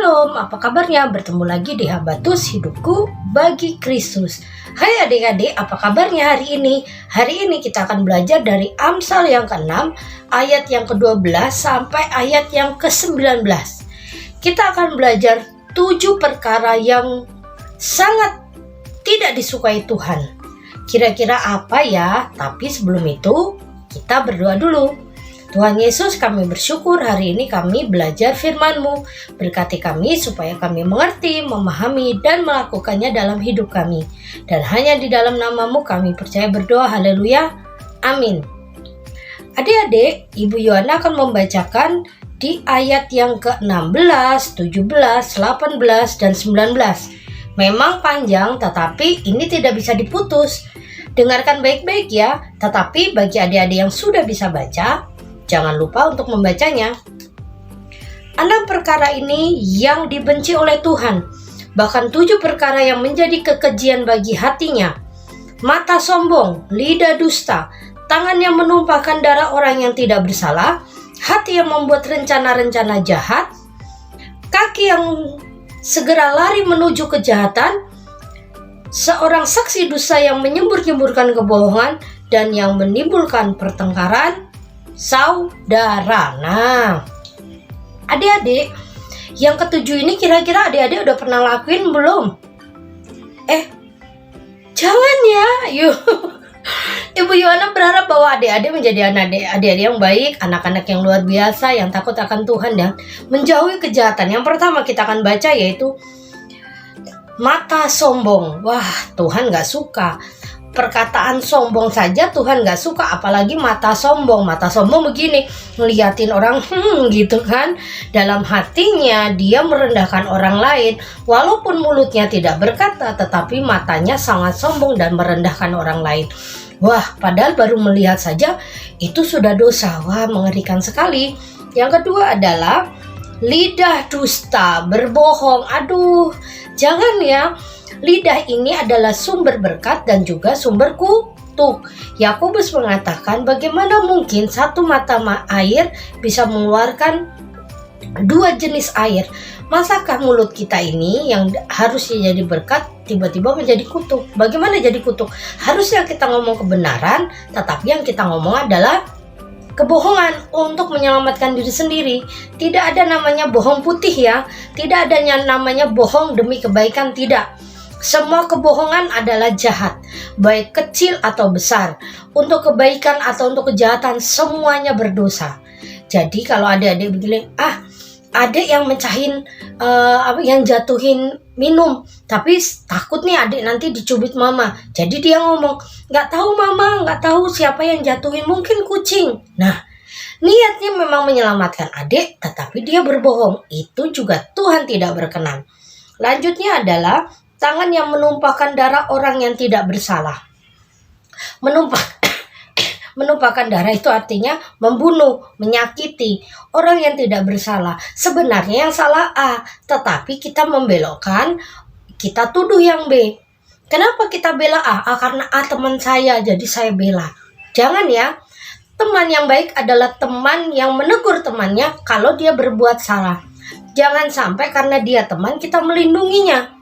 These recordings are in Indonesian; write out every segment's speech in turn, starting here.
Shalom, apa kabarnya? Bertemu lagi di Habatus Hidupku Bagi Kristus. Hai adik-adik, apa kabarnya hari ini? Hari ini kita akan belajar dari Amsal yang ke-6, ayat yang ke-12 sampai ayat yang ke-19. Kita akan belajar 7 perkara yang sangat tidak disukai Tuhan. Kira-kira apa ya? Tapi sebelum itu, kita berdoa dulu. Tuhan Yesus, kami bersyukur hari ini kami belajar firman-Mu. Berkati kami supaya kami mengerti, memahami, dan melakukannya dalam hidup kami. Dan hanya di dalam nama-Mu kami percaya berdoa, haleluya, amin. Adik-adik, Ibu Yohana akan membacakan di ayat yang ke-16, 17, 18, dan 19. Memang panjang, tetapi ini tidak bisa diputus. Dengarkan baik-baik ya, tetapi bagi adik-adik yang sudah bisa baca, jangan lupa untuk membacanya. 6 perkara ini yang dibenci oleh Tuhan, bahkan 7 perkara yang menjadi kekejian bagi hatinya. Mata sombong, lidah dusta, tangan yang menumpahkan darah orang yang tidak bersalah, hati yang membuat rencana-rencana jahat, kaki yang segera lari menuju kejahatan, seorang saksi dusta yang menyembur-nyemburkan kebohongan dan yang menimbulkan pertengkaran saudara. Nah, adik-adik, yang ketujuh ini kira-kira adik-adik udah pernah lakuin belum? Jangan ya, yuk. Ibu Yohana berharap bahwa adik-adik menjadi adik-adik yang baik, anak-anak yang luar biasa, yang takut akan Tuhan dan menjauhi kejahatan. Yang pertama kita akan baca yaitu mata sombong. Wah, Tuhan gak suka. Perkataan sombong saja Tuhan gak suka, apalagi mata sombong. Mata sombong begini, ngeliatin orang gitu kan. Dalam hatinya dia merendahkan orang lain. Walaupun mulutnya tidak berkata, tetapi matanya sangat sombong dan merendahkan orang lain. Wah, padahal baru melihat saja itu sudah dosa. Wah, mengerikan sekali. Yang kedua adalah lidah dusta, berbohong. Aduh, jangan ya. Lidah ini adalah sumber berkat dan juga sumber kutuk. Yakobus mengatakan bagaimana mungkin satu mata air bisa mengeluarkan 2 jenis air. Masakah mulut kita ini yang harusnya jadi berkat tiba-tiba menjadi kutuk? Bagaimana jadi kutuk? Harusnya kita ngomong kebenaran, tetapi yang kita ngomong adalah kebohongan untuk menyelamatkan diri sendiri. Tidak ada namanya bohong putih ya. Tidak ada namanya bohong demi kebaikan, tidak. Semua kebohongan adalah jahat, baik kecil atau besar. Untuk kebaikan atau untuk kejahatan, semuanya berdosa. Jadi kalau adik-adik begini, adik yang mecahin, yang jatuhin minum, tapi takut nih adik nanti dicubit mama. Jadi dia ngomong, nggak tahu mama, nggak tahu siapa yang jatuhin, mungkin kucing. Nah, niatnya memang menyelamatkan adik, tetapi dia berbohong. Itu juga Tuhan tidak berkenan. Lanjutnya adalah tangan yang menumpahkan darah orang yang tidak bersalah. Menumpahkan darah itu artinya membunuh, menyakiti orang yang tidak bersalah. Sebenarnya yang salah A, tetapi kita membelokkan, kita tuduh yang B. Kenapa kita bela A? Karena A teman saya, jadi saya bela. Jangan ya. Teman yang baik adalah teman yang menegur temannya kalau dia berbuat salah. Jangan sampai karena dia teman kita melindunginya.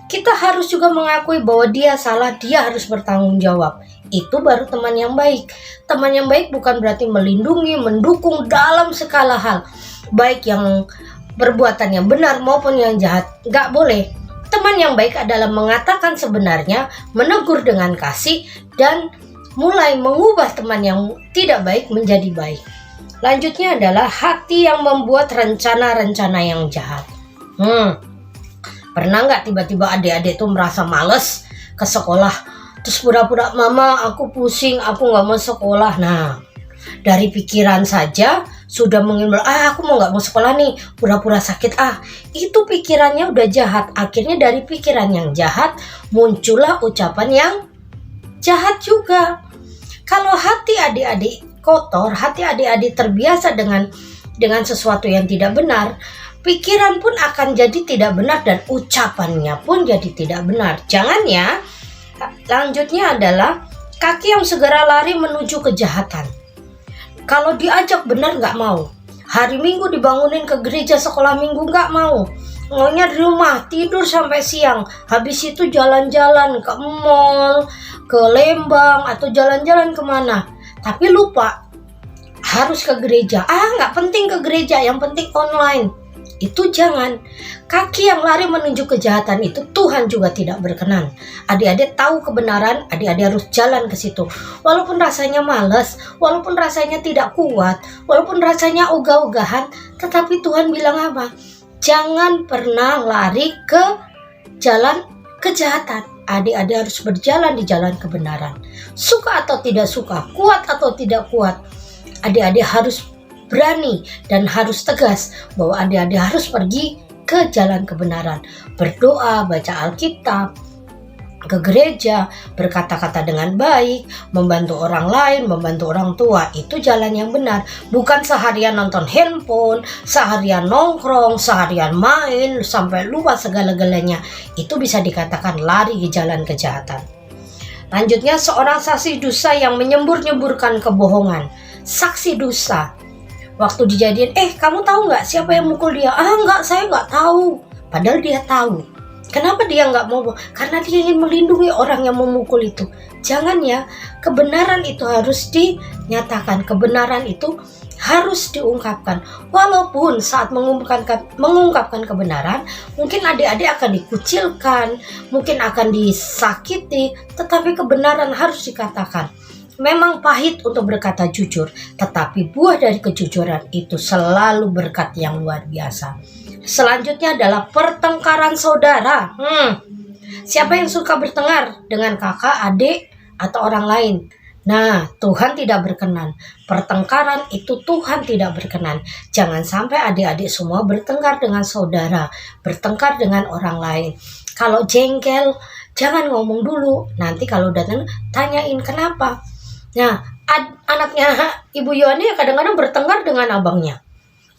Kita harus juga mengakui bahwa dia salah, dia harus bertanggung jawab. Itu baru teman yang baik. Teman yang baik bukan berarti melindungi, mendukung dalam segala hal. Baik yang perbuatannya benar maupun yang jahat. Gak boleh. Teman yang baik adalah mengatakan sebenarnya, menegur dengan kasih, dan mulai mengubah teman yang tidak baik menjadi baik. Lanjutnya adalah hati yang membuat rencana-rencana yang jahat. Pernah nggak tiba-tiba adik-adik tuh merasa males ke sekolah, terus pura-pura mama aku pusing, aku nggak mau sekolah. Nah, dari pikiran saja sudah mengimbau, aku mau nggak mau sekolah nih, pura-pura sakit. Itu pikirannya udah jahat. Akhirnya dari pikiran yang jahat muncullah ucapan yang jahat juga. Kalau hati adik-adik kotor, hati adik-adik terbiasa dengan sesuatu yang tidak benar, pikiran pun akan jadi tidak benar dan ucapannya pun jadi tidak benar. Jangan ya. Lanjutnya adalah kaki yang segera lari menuju kejahatan. Kalau diajak benar nggak mau. Hari Minggu dibangunin ke gereja sekolah minggu nggak mau. maunya di rumah, tidur sampai siang. Habis itu jalan-jalan ke mall, ke Lembang, atau jalan-jalan kemana. Tapi lupa harus ke gereja. Nggak penting ke gereja, yang penting online. Itu jangan. Kaki yang lari menuju kejahatan itu Tuhan juga tidak berkenan. Adik-adik tahu kebenaran, adik-adik harus jalan ke situ. Walaupun rasanya malas, walaupun rasanya tidak kuat, walaupun rasanya ogah-ogahan, tetapi Tuhan bilang apa? Jangan pernah lari ke jalan kejahatan. Adik-adik harus berjalan di jalan kebenaran. Suka atau tidak suka, kuat atau tidak kuat, adik-adik harus berani dan harus tegas bahwa adik-adik harus pergi ke jalan kebenaran. Berdoa, baca Alkitab, ke gereja, berkata-kata dengan baik, membantu orang lain, membantu orang tua. Itu jalan yang benar. Bukan seharian nonton handphone, seharian nongkrong, seharian main, sampai lupa segala-galanya. Itu bisa dikatakan lari ke jalan kejahatan. Lanjutnya, seorang saksi dusta yang menyembur-nyemburkan kebohongan. Saksi dusta. Waktu dijadiin, kamu tahu nggak siapa yang mukul dia? Nggak, saya nggak tahu. Padahal dia tahu. Kenapa dia nggak mau? Karena dia ingin melindungi orang yang memukul itu. Jangan ya, kebenaran itu harus dinyatakan. Kebenaran itu harus diungkapkan. Walaupun saat mengungkapkan kebenaran, mungkin adik-adik akan dikucilkan, mungkin akan disakiti, tetapi kebenaran harus dikatakan. Memang pahit untuk berkata jujur, tetapi buah dari kejujuran itu selalu berkat yang luar biasa. Selanjutnya adalah pertengkaran saudara. Siapa yang suka bertengkar dengan kakak, adik, atau orang lain? Nah, Tuhan tidak berkenan. Pertengkaran itu Tuhan tidak berkenan. Jangan sampai adik-adik semua bertengkar dengan saudara, bertengkar dengan orang lain. Kalau jengkel, jangan ngomong dulu. Nanti kalau datang, tanyain kenapa. Nah, anaknya Ibu Yohani kadang-kadang bertengkar dengan abangnya.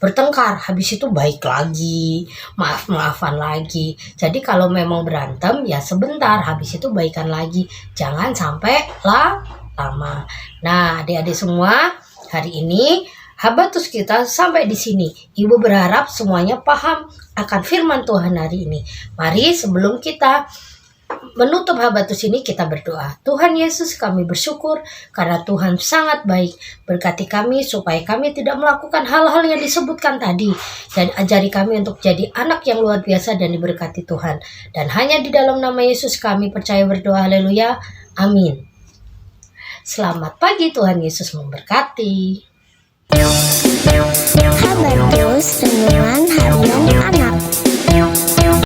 Bertengkar, habis itu baik lagi, maaf-maafan lagi. Jadi kalau memang berantem, ya sebentar, habis itu baikan lagi. Jangan sampai lama. Nah, adik-adik semua, hari ini Habatus kita sampai di sini. Ibu berharap semuanya paham akan firman Tuhan hari ini. Mari sebelum kita menutup Habatus ini kita berdoa. Tuhan Yesus, kami bersyukur karena Tuhan sangat baik. Berkati kami supaya kami tidak melakukan hal-hal yang disebutkan tadi. Dan ajari kami untuk jadi anak yang luar biasa dan diberkati Tuhan. Dan hanya di dalam nama Yesus kami percaya berdoa. Haleluya. Amin. Selamat pagi, Tuhan Yesus memberkati.